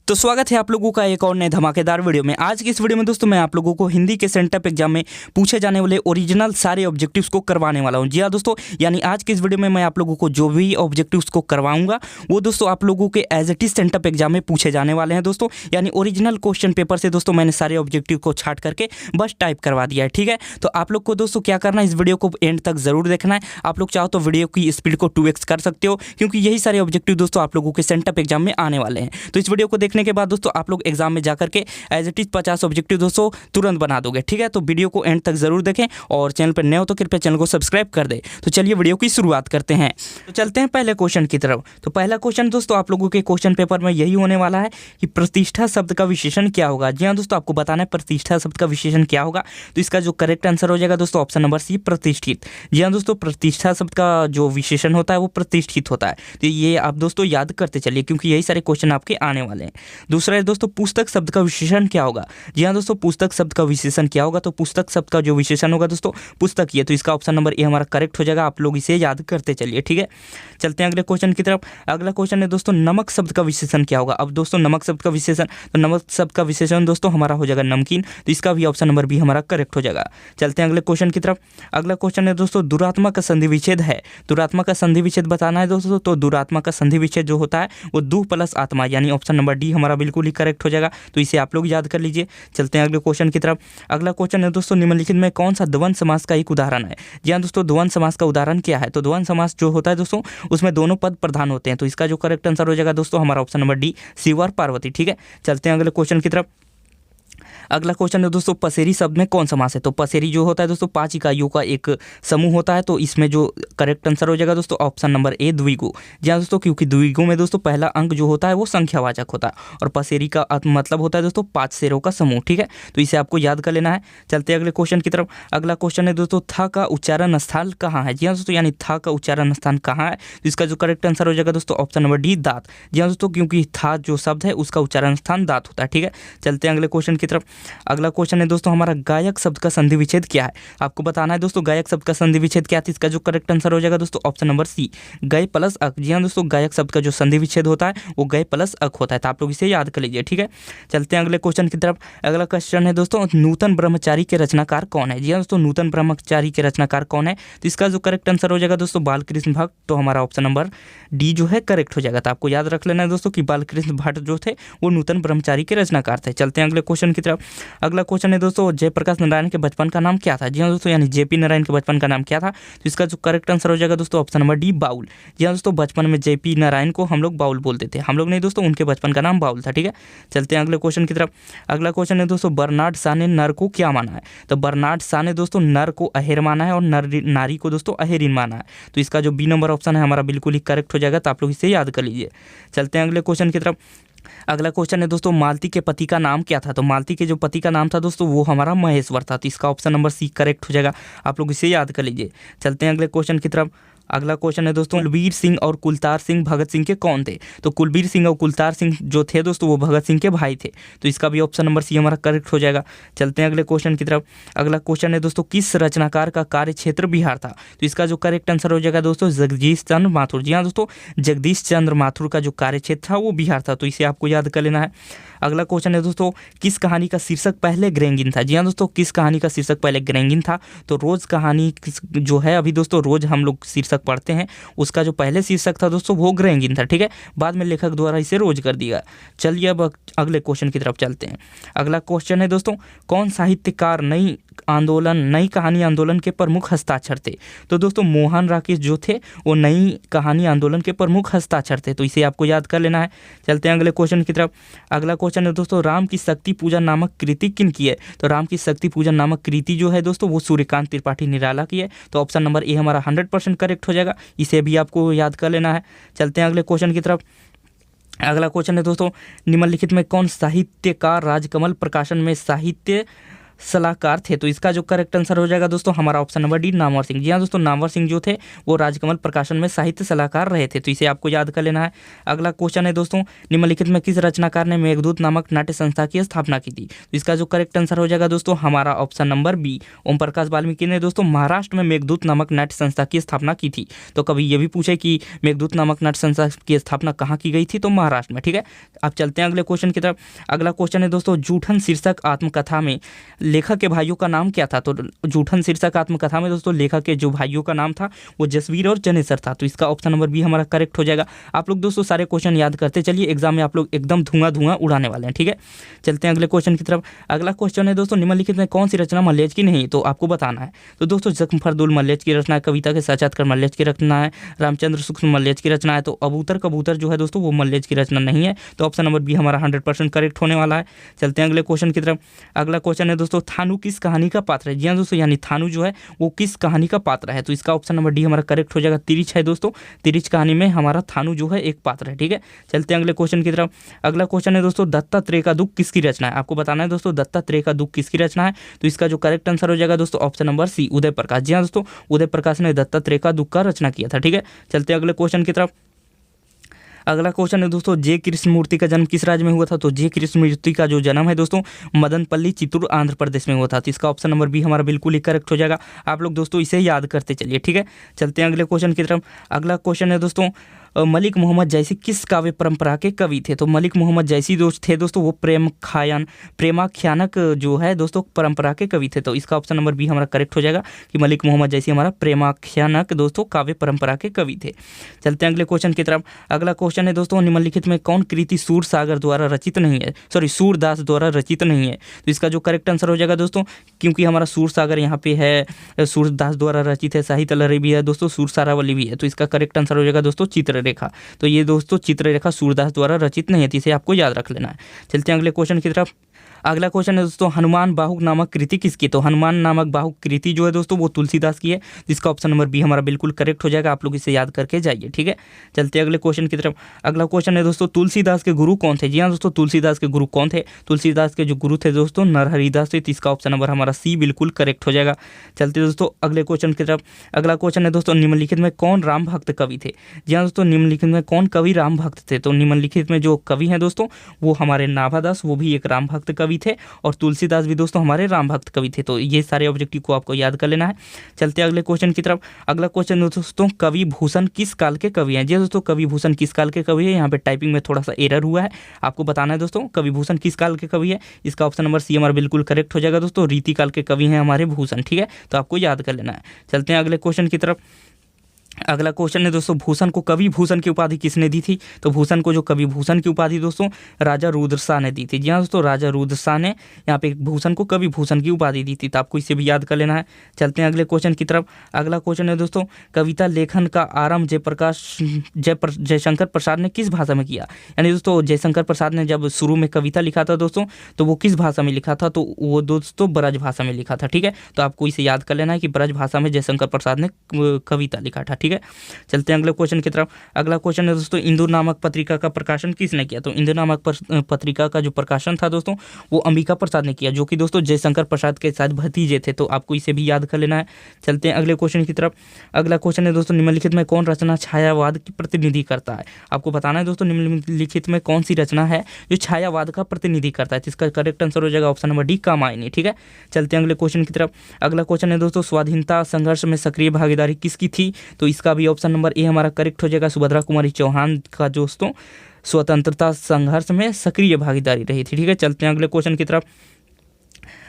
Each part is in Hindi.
तो स्वागत है आप लोगों का एक और नए धमाकेदार वीडियो में। आज की इस वीडियो में दोस्तों मैं आप लोगों को हिंदी के सेंटअप एग्जाम में पूछे जाने वाले ओरिजिनल सारे ऑब्जेक्टिव्स को करवाने वाला हूं। जी हाँ दोस्तों, यानी आज की इस वीडियो में मैं आप लोगों को जो भी ऑब्जेक्टिव्स को करवाऊंगा वो दोस्तों आप लोगों के as it is sent up exam में पूछे जाने वाले हैं दोस्तों। यानी ओरिजिनल क्वेश्चन पेपर से दोस्तों मैंने सारे ऑब्जेक्टिव को छाट करके बस टाइप करवा दिया है। ठीक है, तो आप लोग को दोस्तों क्या करना है, इस वीडियो को एंड तक जरूर देखना है। आप लोग चाहो तो वीडियो की स्पीड को 2x कर सकते हो, क्योंकि यही सारे ऑब्जेक्टिव दोस्तों आप लोगों के सेंटअप एग्जाम में आने वाले हैं। तो इस वीडियो को देखने के बाद दोस्तों आप लोग एग्जाम में जाकर के एज इट इज 50 ऑब्जेक्टिव दोस्तों तुरंत बना दोगे। ठीक है, तो वीडियो को एंड तक जरूर देखें और चैनल पर नए हो तो कृपया चैनल को सब्सक्राइब कर दे। तो चलिए वीडियो की शुरुआत करते हैं। तो चलते हैं पहले क्वेश्चन की तरफ। तो पहला क्वेश्चन दोस्तों आप लोगों के क्वेश्चन पेपर में यही होने वाला है कि प्रतिष्ठा शब्द का विशेषण क्या होगा। जी हाँ दोस्तों, आपको बताना है प्रतिष्ठा शब्द का विशेषण क्या होगा। तो इसका जो करेक्ट आंसर हो जाएगा दोस्तों ऑप्शन नंबर सी, प्रतिष्ठित। जी हाँ दोस्तों, प्रतिष्ठा शब्द का जो विशेषण होता है वो प्रतिष्ठित होता है। तो ये आप दोस्तों याद करते चलिए, क्योंकि यही सारे क्वेश्चन आपके आने वाले हैं। दूसरा है दोस्तों पुस्तक शब्द का विशेषण क्या होगा। जी हाँ दोस्तों, पुस्तक शब्द का विशेषण क्या होगा। तो पुस्तक शब्द का जो विशेषण होगा दोस्तों पुस्तक ही है। तो इसका ऑप्शन नंबर ए हमारा करेक्ट हो जाएगा। आप लोग इसे याद करते चलिए। ठीक है, चलते हैं अगले क्वेश्चन की तरफ। अगला क्वेश्चन है दोस्तों नमक शब्द का विशेषण क्या होगा। अब दोस्तों नमक शब्द का विशेषण, तो नमक शब्द का विशेषण दोस्तों हमारा हो जाएगा नमकीन। तो इसका भी ऑप्शन नंबर बी हमारा करेक्ट हो जाएगा। चलते हैं अगले क्वेश्चन की तरफ। अगला क्वेश्चन है दोस्तों दुरात्मा का संधि विच्छेद है। दुरात्मा का संधि विच्छेद बताना है दोस्तों। तो दुरात्मा का संधि विच्छेद जो होता है वो दु प्लस आत्मा, यानी ऑप्शन नंबर डी हमारा बिल्कुल ही करेक्ट हो जाएगा। तो इसे आप लोग याद कर लीजिए। चलते हैं अगले क्वेश्चन की तरफ। अगला क्वेश्चन है दोस्तों निम्नलिखित में कौन सा द्वंद्व समास का एक उदाहरण है। जी हाँ दोस्तों, द्वंद्व समास का उदाहरण क्या है। तो द्वंद्व समास जो होता है दोस्तों उसमें दोनों पद प्रधान होते हैं। तो इसका जो करेक्ट आंसर हो जाएगा दोस्तों हमारा ऑप्शन नंबर डी, शिव और पार्वती। ठीक है, चलते हैं अगले क्वेश्चन की तरफ। अगला क्वेश्चन है दोस्तों पसेरी शब्द में कौन समास है। तो पसेरी जो होता है दोस्तों 5 इकाइयों का एक समूह होता है। तो इसमें जो करेक्ट आंसर हो जाएगा दोस्तों ऑप्शन नंबर ए, द्विगु। जी हाँ दोस्तों, क्योंकि द्विगु में दोस्तों पहला अंक जो होता है वो संख्यावाचक होता है और पसेरी का मतलब होता है दोस्तों 5 शेरों का समूह। ठीक है, तो इसे आपको याद कर लेना है। चलते हैं अगले क्वेश्चन की तरफ। अगला क्वेश्चन है दोस्तों था का उच्चारण स्थल कहाँ है। जी हाँ दोस्तों, यानी था का उच्चारण स्थान कहाँ है। तो इसका जो करेक्ट आंसर हो जाएगा दोस्तों ऑप्शन नंबर डी, दांत। जी हाँ दोस्तों, क्योंकि था जो शब्द है उसका उच्चारण स्थान दांत होता है। ठीक है, चलते हैं अगले क्वेश्चन की तरफ। अगला क्वेश्चन है दोस्तों हमारा गायक शब्द का संधि विच्छेद क्या है। आपको बताना है दोस्तों गायक शब्द का संधि विच्छेद क्या है। इसका जो करेक्ट आंसर हो जाएगा दोस्तों ऑप्शन नंबर सी, गय प्लस अक। जी हाँ दोस्तों, गायक शब्द का जो संधि विच्छेद होता है वो गय प्लस अक होता है। तो आप लोग इसे याद कर लीजिए। ठीक है, चलते हैं अगले क्वेश्चन की तरफ। अगला क्वेश्चन है दोस्तों नूतन ब्रह्मचारी के रचनाकार कौन है। जी हाँ दोस्तों, नूतन ब्रह्मचारी के रचनाकार कौन है। तो इसका जो करेक्ट आंसर हो जाएगा दोस्तों बालकृष्ण भट्ट। तो हमारा ऑप्शन नंबर डी जो है करेक्ट हो जाएगा। तो आपको याद रख लेना है दोस्तों कि बालकृष्ण भट्ट जो थे वो नूतन ब्रह्मचारी के रचनाकार थे। चलते हैं अगले क्वेश्चन की तरफ। अगला क्वेश्चन है दोस्तों जयप्रकाश नारायण के बचपन का नाम क्या था। जी हाँ दोस्तों, यानी जेपी नारायण के बचपन का नाम क्या था। तो इसका जो करेक्ट आंसर हो जाएगा दोस्तों ऑप्शन नंबर डी, बाउल। जी हाँ दोस्तों, बचपन में जेपी नारायण को हम लोग बाउल बोलते थे। हम लोग नहीं दोस्तों, उनके बचपन का नाम बाउल था। ठीक है, चलते हैं अगले क्वेश्चन की तरफ। अगला क्वेश्चन है दोस्तों बर्नार्ड शॉ ने नर को क्या माना है। तो बर्नार्ड शॉ ने दोस्तों नर को अहेर माना है और नारी को दोस्तों अहेरिन माना है। तो इसका जो बी नंबर ऑप्शन है हमारा बिल्कुल ही करेक्ट हो जाएगा। तो आप लोग इसे याद कर लीजिए। चलते हैं अगले क्वेश्चन की तरफ। अगला क्वेश्चन है दोस्तों मालती के पति का नाम क्या था। तो मालती के जो पति का नाम था दोस्तों वो हमारा महेश्वर था। तो इसका ऑप्शन नंबर सी करेक्ट हो जाएगा। आप लोग इसे याद कर लीजिए। चलते हैं अगले क्वेश्चन की तरफ। अगला क्वेश्चन है दोस्तों कुलबीर सिंह और कुलतार सिंह भगत सिंह के कौन थे। तो कुलबीर सिंह और कुलतार सिंह जो थे दोस्तों वो भगत सिंह के भाई थे। तो इसका भी ऑप्शन नंबर सी हमारा करेक्ट हो जाएगा। चलते हैं अगले क्वेश्चन की तरफ। अगला क्वेश्चन है दोस्तों किस रचनाकार का कार्य क्षेत्र बिहार था। तो इसका जो करेक्ट आंसर हो जाएगा दोस्तों जगदीश चंद्र माथुर। जी हाँ दोस्तों, जगदीश चंद्र माथुर का जो कार्य क्षेत्र था वो बिहार था। तो इसे आपको याद कर लेना है। अगला क्वेश्चन है दोस्तों किस कहानी का शीर्षक पहले ग्रेंगिन था। जी हाँ दोस्तों, किस कहानी का शीर्षक पहले ग्रेंगिन था। तो रोज कहानी जो है अभी दोस्तों रोज हम लोग शीर्षक पढ़ते हैं, उसका जो पहले शीर्षक था दोस्तों वो ग्रेंगिन था। ठीक है, बाद में लेखक द्वारा इसे रोज कर दिया। चलिए अब अगले क्वेश्चन की तरफ चलते हैं। अगला क्वेश्चन है दोस्तों कौन साहित्यकार नई कहानी आंदोलन के प्रमुख हस्ताक्षर थे। तो दोस्तों मोहन राकेश जो थे वो नई कहानी आंदोलन के प्रमुख हस्ताक्षर थे। तो इसे आपको याद कर लेना है। चलते हैं अगले क्वेश्चन की तरफ। अगला क्वेश्चन है दोस्तों राम की शक्ति पूजन नामक कृति किन की है। तो राम की शक्ति पूजन नामक कृति जो है दोस्तों वो सूर्यकांत त्रिपाठी निराला की है। तो ऑप्शन नंबर ए हमारा 100% करेक्ट हो जाएगा। इसे भी आपको याद कर लेना है। चलते हैं अगले क्वेश्चन की तरफ। अगला क्वेश्चन है दोस्तों निम्नलिखित में कौन साहित्यकार राजकमल प्रकाशन में साहित्य सलाहकार थे? तो इसका जो करेक्ट आंसर हो जाएगा दोस्तों हमारा option number D, Namvar Singh. जी हाँ दोस्तों, नामवर सिंह जो थे वो राजकमल प्रकाशन में साहित्य सलाहकार रहे थे, तो इसे आपको याद कर लेना है। अगला क्वेश्चन है दोस्तों, निम्नलिखित में किस रचनाकार ने मेघदूत नामक नाट्य संस्था की स्थापना की थी? तो इसका जो करेक्ट आंसर हो जाएगा दोस्तों हमारा option number B, Om Prakash Valmiki ने दोस्तों महाराष्ट्र में मेघदूत नामक नाट्य संस्था की स्थापना की थी। तो कभी ये भी पूछे कि मेघदूत नामक नाट्य संस्था की स्थापना कहाँ की गई थी, तो महाराष्ट्र में। ठीक है, अब चलते हैं अगले क्वेश्चन की तरफ। अगला क्वेश्चन है दोस्तों, जूठन शीर्षक आत्मकथा में लेखक के भाइयों का नाम क्या था? तो जूठन शीर्षक आत्मकथा में दोस्तों लेखक के जो भाइयों का नाम था वो जसवीर और जनेसर था, तो इसका ऑप्शन नंबर बी हमारा करेक्ट हो जाएगा। आप लोग दोस्तों सारे क्वेश्चन याद करते चलिए, एग्जाम में आप लोग एकदम धुआं उड़ाने वाले हैं। ठीक है, चलते हैं अगले क्वेश्चन की तरफ। अगला क्वेश्चन है दोस्तों, निम्नलिखित में कौन सी रचना मल्लेज की नहीं? तो आपको बताना है। तो दोस्तों जख्मफरदुल मल्लेज की रचना है, कविता के साक्षात्कार मल्लेज की रचना है, रामचंद्र सूक्ष्म मल्लेज की रचना है। तो अबूतर कबूतर जो है दोस्तों वो मल्लेज की रचना नहीं है, तो ऑप्शन नंबर बी हमारा 100% करेक्ट होने वाला है। चलते हैं अगले क्वेश्चन की तरफ। अगला क्वेश्चन है दोस्तों, थानू किस कहानी का पात्र है? जी हाँ दोस्तों, यानी थानू जो है वो किस कहानी का पात्र है? तो इसका ऑप्शन नंबर डी हमारा करेक्ट हो जाएगा, तिरिच है दोस्तों। तिरिच कहानी में हमारा थानू जो है एक पात्र है। ठीक है, चलते हैं अगले क्वेश्चन की तरफ। अगला क्वेश्चन है दोस्तों, दत्तात्रेय का दुख किसकी रचना है? आपको बताना है दोस्तों दत्तात्रेय का दुख किसकी रचना है। तो इसका जो करेक्ट आंसर हो जाएगा दोस्तों ऑप्शन नंबर सी, उदय प्रकाश। जी हाँ दोस्तों, उदय प्रकाश ने दत्तात्रेय का दुख का रचना किया था। ठीक है, चलते हैं अगले क्वेश्चन की तरफ। अगला क्वेश्चन है दोस्तों, जे कृष्णमूर्ति का जन्म किस राज्य में हुआ था? तो जे कृष्णमूर्ति का जो जन्म है दोस्तों मदनपल्ली चित्तूर आंध्र प्रदेश में हुआ था, तो इसका ऑप्शन नंबर बी हमारा बिल्कुल ही करेक्ट हो जाएगा। आप लोग दोस्तों इसे याद करते चलिए। ठीक है, चलते हैं अगले क्वेश्चन की तरफ। अगला क्वेश्चन है दोस्तों, मलिक मोहम्मद जैसी किस काव्य परंपरा के कवि थे? तो मलिक मोहम्मद जैसी थे दोस्तों वो प्रेमाख्यानक जो है दोस्तों परंपरा के कवि थे, तो इसका ऑप्शन नंबर बी हमारा करेक्ट हो जाएगा कि मलिक मोहम्मद जैसी हमारा प्रेमाख्यानक दोस्तों काव्य परंपरा के कवि थे। चलते हैं अगले क्वेश्चन की तरफ। अगला क्वेश्चन है दोस्तों, निम्नलिखित में कौन कृति सूरसागर द्वारा रचित नहीं है? सूरदास द्वारा रचित नहीं है, तो इसका जो करेक्ट आंसर हो जाएगा दोस्तों, क्योंकि हमारा सूरसागर यहाँ पे है सूरदास द्वारा रचित है, साहित्य लहरी भी है दोस्तों, सूरसारावली भी है, तो इसका करेक्ट आंसर हो जाएगा दोस्तों चित्ररेखा। तो ये दोस्तों चित्ररेखा सूरदास द्वारा रचित नहीं है, इसे आपको याद रख लेना है। चलते हैं अगले क्वेश्चन की तरफ। अगला क्वेश्चन है दोस्तों, हनुमान बाहुक नामक कृति किसकी? तो हनुमान नामक बाहुक कृति जो है दोस्तों वो तुलसीदास की है, जिसका ऑप्शन नंबर बी हमारा बिल्कुल करेक्ट हो जाएगा। आप लोग इसे याद करके जाइए। ठीक है, चलते हैं अगले क्वेश्चन की तरफ। अगला क्वेश्चन है दोस्तों, तुलसीदास के गुरु कौन थे? जी हाँ दोस्तों, तुलसीदास के गुरु कौन थे? तुलसीदास के जो गुरु थे दोस्तों नरहरिदास थे, तो इसका ऑप्शन नंबर हमारा सी बिल्कुल करेक्ट हो जाएगा। चलते दोस्तों अगले क्वेश्चन की तरफ। अगला क्वेश्चन है दोस्तों, निम्नलिखित में कौन राम भक्त कवि थे? जी हाँ दोस्तों, निम्नलिखित में कौन कवि राम भक्त थे? तो निम्नलिखित में जो कवि हैं दोस्तों वो हमारे नाभादास, वो भी एक राम भक्त कवि थे, और तुलसीदास भी दोस्तों हमारे राम भक्त कवि थे, तो ये सारे ऑब्जेक्टिव को आपको याद कर लेना है। चलते हैं अगले क्वेश्चन की तरफ। अगला क्वेश्चन दोस्तों, कवि भूषण किस काल के कवि हैं? जी दोस्तों, कवि भूषण किस काल के कवि है? यहाँ पे टाइपिंग में थोड़ा सा एरर हुआ है, आपको बताना है दोस्तों कवि भूषण किस काल के कवि है। इसका ऑप्शन नंबर सी हमारा बिल्कुल करेक्ट हो जाएगा दोस्तों, रीति काल के कवि हैं हमारे भूषण। ठीक है, तो आपको याद कर लेना है। चलते हैं अगले क्वेश्चन की तरफ। अगला क्वेश्चन है दोस्तों, भूषण को कवि भूषण की उपाधि किसने दी थी? तो भूषण को जो कवि भूषण की उपाधि दोस्तों राजा रुद्रशाह ने दी थी। जी हाँ दोस्तों, राजा रुद्रशाह ने यहाँ पे भूषण को कवि भूषण की उपाधि दी थी, तो आपको इसे भी याद कर लेना है। चलते हैं अगले क्वेश्चन की तरफ। अगला क्वेश्चन है दोस्तों, कविता लेखन का आरंभ जयशंकर प्रसाद ने किस भाषा में किया? यानी दोस्तों जयशंकर प्रसाद ने जब शुरू में कविता लिखा था दोस्तों, तो वो किस भाषा में लिखा था? तो वो दोस्तों ब्रज भाषा में लिखा था। ठीक है, तो आपको इसे याद कर लेना है कि ब्रज भाषा में जयशंकर प्रसाद ने कविता लिखा था। ठीक है, चलते हैं अगले क्वेश्चन की तरफ। अगला क्वेश्चन है दोस्तों, इंदु नामक पत्रिका का प्रकाशन किसने किया? तो इंदु नामक पत्रिका का जो प्रकाशन था दोस्तों वो अंबिका प्रसाद ने किया, जो कि दोस्तों जयशंकर प्रसाद के साथ भतीजे थे, तो आपको इसे भी याद कर लेना है। चलते हैं अगले क्वेश्चन की तरफ। अगला क्वेश्चन है दोस्तों, निम्नलिखित में कौन रचना छायावाद की प्रतिनिधि करता है? आपको बताना है दोस्तों निम्नलिखित में कौन सी रचना है जो छायावाद का प्रतिनिधि करता है, जिसका करेक्ट आंसर हो जाएगा ऑप्शन नंबर डी, कामायनी। ठीक है, चलते हैं अगले क्वेश्चन की तरफ। अगला क्वेश्चन है दोस्तों, स्वाधीनता संघर्ष में सक्रिय भागीदारी किसकी थी? तो इसका भी ऑप्शन नंबर ए हमारा करेक्ट हो जाएगा, सुभद्रा कुमारी चौहान का दोस्तों स्वतंत्रता संघर्ष में सक्रिय भागीदारी रही थी। ठीक है, चलते हैं अगले क्वेश्चन की तरफ।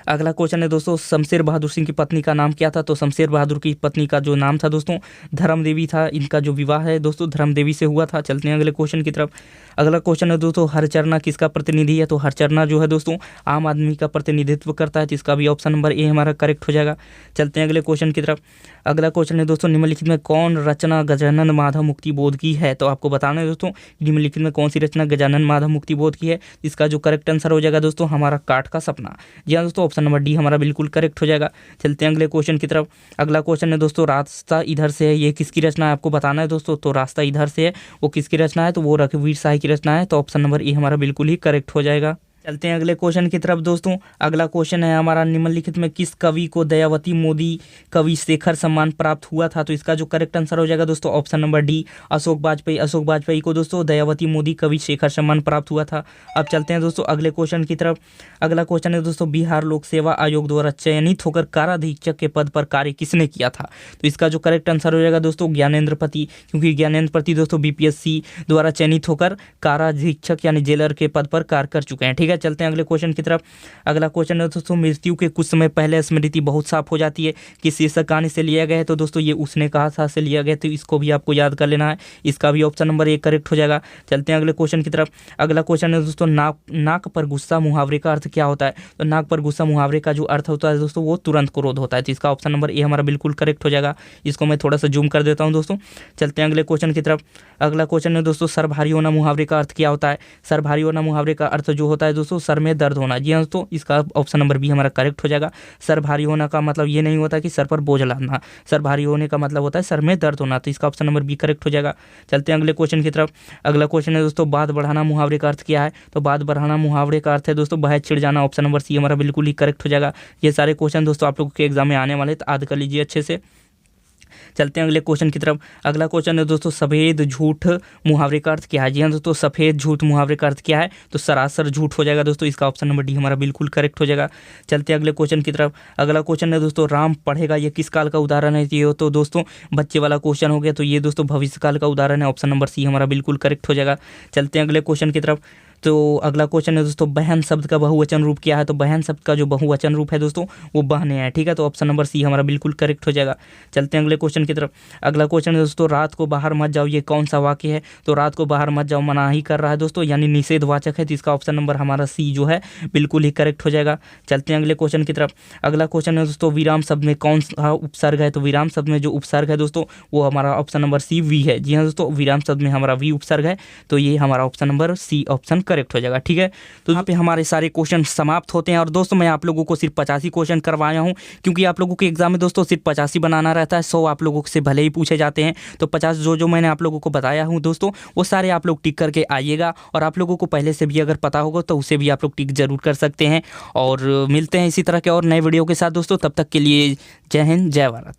अगला क्वेश्चन है दोस्तों, शमशेर बहादुर सिंह की पत्नी का नाम क्या था? तो शमशेर बहादुर की पत्नी का जो नाम था दोस्तों धर्मदेवी था, इनका जो विवाह है दोस्तों धर्मदेवी से हुआ था। चलते हैं अगले क्वेश्चन की तरफ। अगला क्वेश्चन है दोस्तों, हरचरना किसका प्रतिनिधि है? तो हरचरना जो है दोस्तों आम आदमी का प्रतिनिधित्व करता है, जिसका भी ऑप्शन नंबर ए हमारा करेक्ट हो जाएगा। चलते हैं अगले क्वेश्चन की तरफ। अगला क्वेश्चन है दोस्तों, निम्नलिखित में कौन रचना गजानन माधव मुक्ति बोध की है? तो आपको बताना है दोस्तों निम्नलिखित में कौन सी रचना गजानन माधव मुक्ति बोध की है। इसका जो करेक्ट आंसर हो जाएगा दोस्तों हमारा काठ का सपना। जी हाँ दोस्तों, ऑप्शन नंबर डी हमारा बिल्कुल करेक्ट हो जाएगा। चलते हैं अगले क्वेश्चन की तरफ। अगला क्वेश्चन है दोस्तों, रास्ता इधर से है, ये किसकी रचना है? आपको बताना है दोस्तों, तो रास्ता इधर से है वो किसकी रचना है? तो वो रघुवीर शाह की रचना है, तो ऑप्शन नंबर ए हमारा बिल्कुल ही करेक्ट हो जाएगा। चलते हैं अगले क्वेश्चन की तरफ दोस्तों। अगला क्वेश्चन है हमारा, निम्नलिखित में किस कवि को दयावती मोदी कवि शेखर सम्मान प्राप्त हुआ था? तो इसका जो करेक्ट आंसर हो जाएगा दोस्तों option number D, Ashok Vajpayee. Ashok Vajpayee को दोस्तों दयावती मोदी कवि शेखर सम्मान प्राप्त हुआ था। अब चलते हैं दोस्तों अगले क्वेश्चन की तरफ। अगला क्वेश्चन है दोस्तों, बिहार लोक सेवा आयोग द्वारा चयनित होकर काराधीक्षक के पद पर कार्य किसने किया था? तो इसका जो करेक्ट आंसर हो जाएगा दोस्तों ज्ञानेंद्र पति, क्योंकि ज्ञानेंद्र पति दोस्तों बीपीएससी द्वारा चयनित होकर काराधीक्षक यानी जेलर के पद पर कार्य कर चुके हैं। ठीक है, चलते हैं अगले क्वेश्चन की तरफ। अगला क्वेश्चन है दोस्तों, मृत्यु के कुछ समय पहले स्मृति बहुत साफ हो जाती है, किस शीर्षक कहानी से लिया गया है? तो दोस्तों ये उसने कहा था से लिया गया, तो इसको भी आपको याद कर लेना है। इसका भी ऑप्शन नंबर ए करेक्ट हो जाएगा। चलते हैं अगले क्वेश्चन की तरफ। अगला क्वेश्चन है दोस्तों, नाक पर गुस्सा मुहावरे का अर्थ क्या होता है? तो नाक पर गुस्सा मुहावरे का जो अर्थ होता है दोस्तों वो तुरंत क्रोध होता है। तो इसका ऑप्शन नंबर ए हमारा बिल्कुल करेक्ट हो जाएगा। इसको मैं थोड़ा सा जूम कर देता हूँ दोस्तों। चलते हैं अगले क्वेश्चन की तरफ। अगला क्वेश्चन है दोस्तों, सर भारी होना मुहावरे का अर्थ क्या होता है? सर भारी होना मुहावरे का अर्थ जो होता है दोस्तों सर में दर्द होना। जी हाँ दोस्तों, इसका ऑप्शन नंबर बी हमारा करेक्ट हो जाएगा। सर भारी होना का मतलब ये नहीं होता कि सर पर बोझ लादना, सर भारी होने का मतलब होता है सर में दर्द होना। तो इसका ऑप्शन नंबर बी करेक्ट हो जाएगा। चलते हैं अगले क्वेश्चन की तरफ। अगला क्वेश्चन है दोस्तों, बात बढ़ाना मुहावरे का अर्थ क्या है? तो बात बढ़ाना मुहावरे का अर्थ है दोस्तों बहस छिड़ जाना। ऑप्शन नंबर सी हमारा बिल्कुल ही करेक्ट हो जाएगा। ये सारे क्वेश्चन दोस्तों आप लोगों के एग्जाम में आने वाले, तो याद कर लीजिए अच्छे से। चलते हैं अगले क्वेश्चन की तरफ। अगला क्वेश्चन है दोस्तों, सफ़ेद झूठ मुहावरे का अर्थ क्या है? जी हाँ दोस्तों, सफ़ेद झूठ मुहावरे का अर्थ क्या है? तो सरासर झूठ हो जाएगा दोस्तों। इसका ऑप्शन नंबर डी हमारा बिल्कुल करेक्ट हो जाएगा। चलते हैं अगले क्वेश्चन की तरफ। अगला क्वेश्चन है दोस्तों, राम पढ़ेगा, ये किस काल का उदाहरण है? ये तो दोस्तों बच्चे वाला क्वेश्चन हो गया, तो ये दोस्तों भविष्य काल का उदाहरण है। ऑप्शन नंबर सी हमारा बिल्कुल करेक्ट हो जाएगा। चलते हैं अगले क्वेश्चन की तरफ। तो अगला क्वेश्चन है दोस्तों, बहन शब्द का बहुवचन रूप क्या है? तो बहन शब्द का जो बहुवचन रूप है दोस्तों वो बहनें हैं। ठीक है, तो ऑप्शन नंबर सी हमारा बिल्कुल करेक्ट हो जाएगा। चलते हैं अगले क्वेश्चन की तरफ। अगला क्वेश्चन है दोस्तों, रात को बाहर मत जाओ, ये कौन सा वाक्य है? तो रात को बाहर मत जाओ मनाही कर रहा है दोस्तों, यानी निषेधवाचक है। तो इसका ऑप्शन नंबर हमारा सी जो है बिल्कुल ही करेक्ट हो जाएगा। चलते हैं अगले क्वेश्चन की तरफ। अगला क्वेश्चन है दोस्तों, विराम शब्द में कौन सा उपसर्ग है? तो विराम शब्द में जो उपसर्ग है दोस्तों वो हमारा ऑप्शन नंबर सी वी है। जी हाँ दोस्तों, विराम शब्द में हमारा वी उपसर्ग है, तो ये हमारा option number C option correct हो जाएगा। ठीक है, तो यहाँ पे हमारे सारे क्वेश्चन समाप्त होते हैं। और दोस्तों मैं आप लोगों को सिर्फ 85 क्वेश्चन करवाया हूँ, क्योंकि आप लोगों के एग्जाम में दोस्तों सिर्फ 85 बनाना रहता है। 100 आप लोगों से भले ही पूछे जाते हैं, तो 50 जो मैंने आप लोगों को बताया हूँ दोस्तों वो सारे आप लोग टिक करके आइएगा। और आप लोगों को पहले से भी अगर पता होगा तो उसे भी आप लोग टिक जरूर कर सकते हैं। और मिलते हैं इसी तरह के और नए वीडियो के साथ दोस्तों। तब तक के लिए जय हिंद, जय भारत।